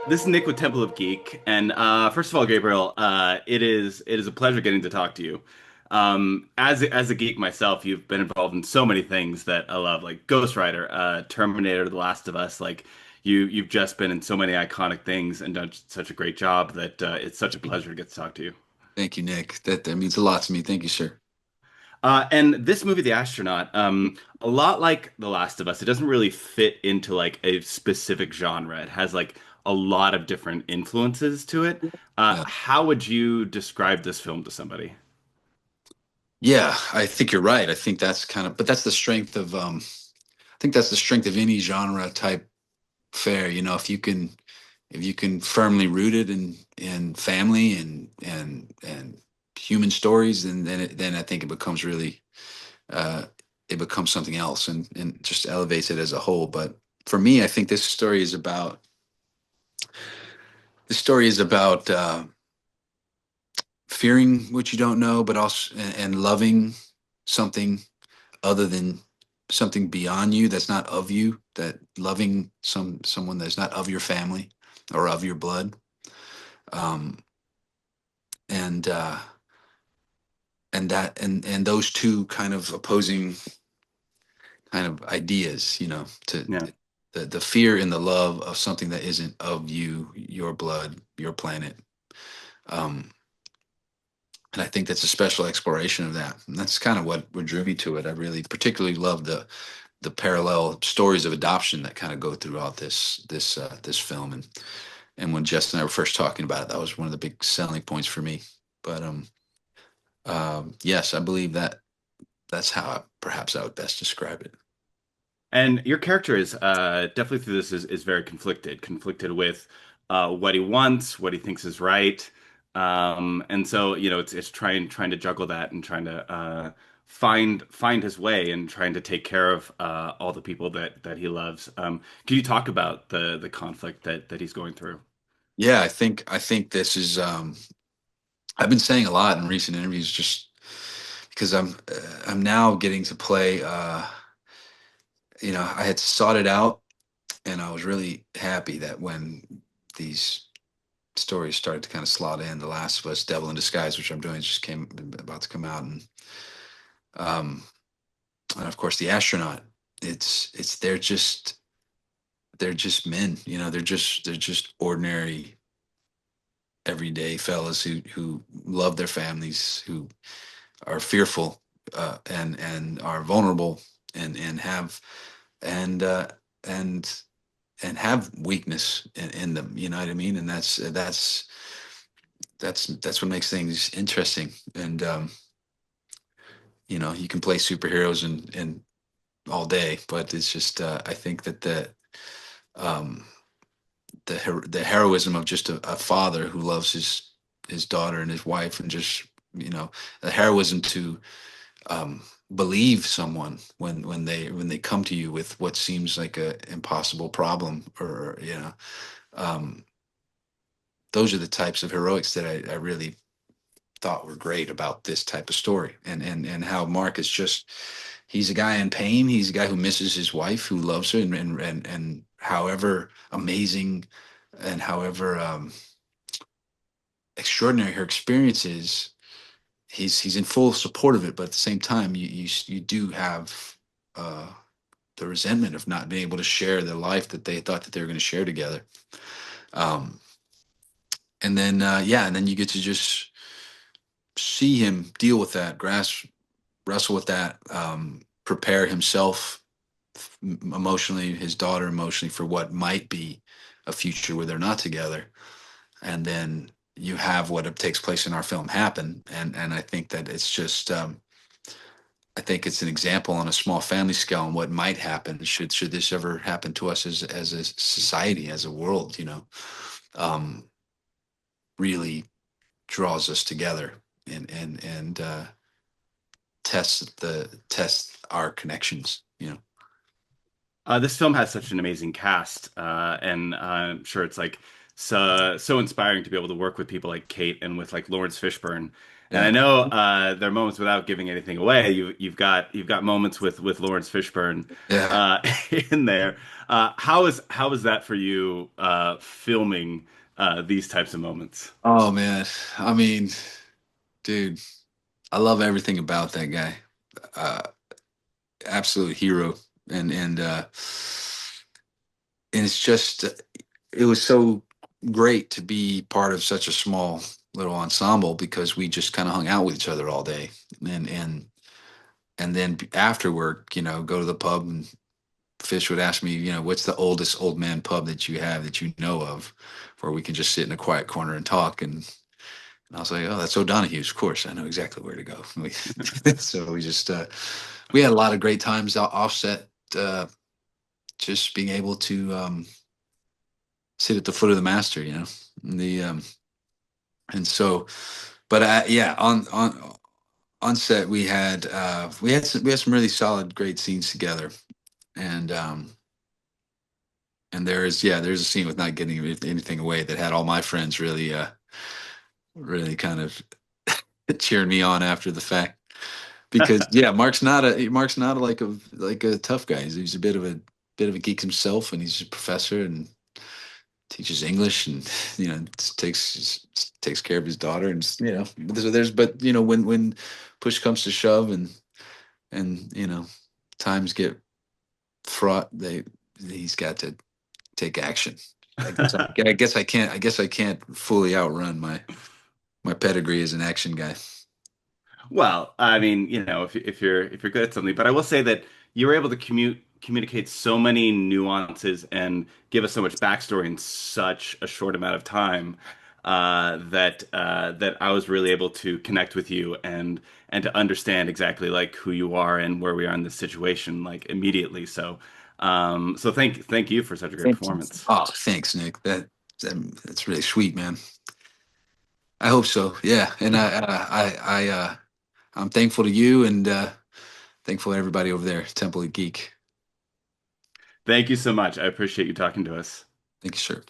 This is Nick with Temple of Geek, and first of all, Gabriel, it is a pleasure getting to talk to you. As a geek myself, you've been involved in so many things that I love, like Ghost Rider, Terminator, The Last of Us. Like you've just been in so many iconic things and done such a great job that it's such a pleasure to get to talk to you. Thank you, Nick. That means a lot to me. Thank you, sir. And this movie, The Astronaut, a lot like The Last of Us, it doesn't really fit into like a specific genre. It has like a lot of different influences to it. Yeah. How would you describe this film to somebody? Yeah, I think you're right. I think that's but that's the strength of I think that's the strength of any genre type fare. If you can firmly root it in family and human stories, then I think it becomes really uh it becomes something else and just elevates it as a whole. But for me, I think this story is about fearing what you don't know, but also and loving something other than something beyond you that's not of you. That loving someone that's not of your family or of your blood, um, and and those two kind of opposing kind of ideas, to Yeah. the fear and the love of something that isn't of you, your blood, your planet. Um, and I think that's a special exploration of that. And that's kind of what drew me to it. I really particularly love the parallel stories of adoption that kind of go throughout this film. And when Jess and I were first talking about it, that was one of the big selling points for me. But yes, I believe that that's how perhaps I would best describe it. And your character is definitely through this is very conflicted with what he wants, what he thinks is right. And so, it's trying to juggle that and trying to find his way and trying to take care of all the people that he loves. Can you talk about the conflict that he's going through? Yeah, I think this is I've been saying a lot in recent interviews just because I'm now getting to play I had sought it out and I was really happy that when these stories started to kind of slot in, The Last of Us, Devil in Disguise, which I'm doing, just came about to come out, um, and of course The Astronaut. It's they're just men, they're just ordinary, everyday fellas who love their families, who are fearful, and are vulnerable, and have and and and have weakness in them. You know what I mean? And that's what makes things interesting. And you can play superheroes and all day, but it's just I think that um, the heroism of just a father who loves his daughter and his wife, and just the heroism to um, believe someone when they come to you with what seems like a impossible problem, or um, those are the types of heroics that I really thought were great about this type of story. And how Mark is just, he's a guy in pain, he's a guy who misses his wife, who loves her, and however amazing and however extraordinary her experience is, he's in full support of it. But at the same time, you do have uh the resentment of not being able to share the life that they thought that they were going to share together. um and then you get to just see him deal with that, wrestle with that, prepare himself emotionally, his daughter emotionally, for what might be a future where they're not together. And then you have what takes place in our film happen. And I think that it's just, I think it's an example on a small family scale on what might happen should this ever happen to us as a society, as a world, um, really draws us together and test our connections. This film has such an amazing cast, and I'm sure it's like so inspiring to be able to work with people like Kate and with like Lawrence Fishburne. And I Yeah. know there are moments without giving anything away. You've got moments with Lawrence Fishburne Yeah. uh, in there. How is that for you filming these types of moments? Oh man. I mean, dude, I love everything about that guy. Uh, Absolute hero. And and it's just it was so great to be part of such a small little ensemble because we just kind of hung out with each other all day. And then after work, go to the pub, and Fish would ask me, what's the oldest old man pub that you have that you know of, where we can just sit in a quiet corner and talk. And I was like, oh, that's O'Donoghue's. Of course, I know exactly where to go. So we had a lot of great times offset, just being able to sit at the foot of the master, the and so, but yeah, on set we had some really solid, great scenes together. And there's a scene with not getting anything away that had all my friends really kind of cheering me on after the fact, because yeah, Mark's not like a tough guy. He's a bit of a geek himself, and he's a professor and teaches English, and takes care of his daughter, and there's but when push comes to shove, and times get fraught, he's got to take action. I guess I can't fully outrun my pedigree as an action guy. Well, I mean, if you're good at something, but I will say that you were able to communicate so many nuances and give us so much backstory in such a short amount of time that I was really able to connect with you and to understand exactly like who you are and where we are in this situation like immediately. So thank you for such a great Thank you. performance. Oh, thanks, Nick. That's really sweet, man. I hope so. Yeah, and I'm thankful to you, and thankful to everybody over there, Temple of Geek. Thank you so much. I appreciate you talking to us. Thank you, sir.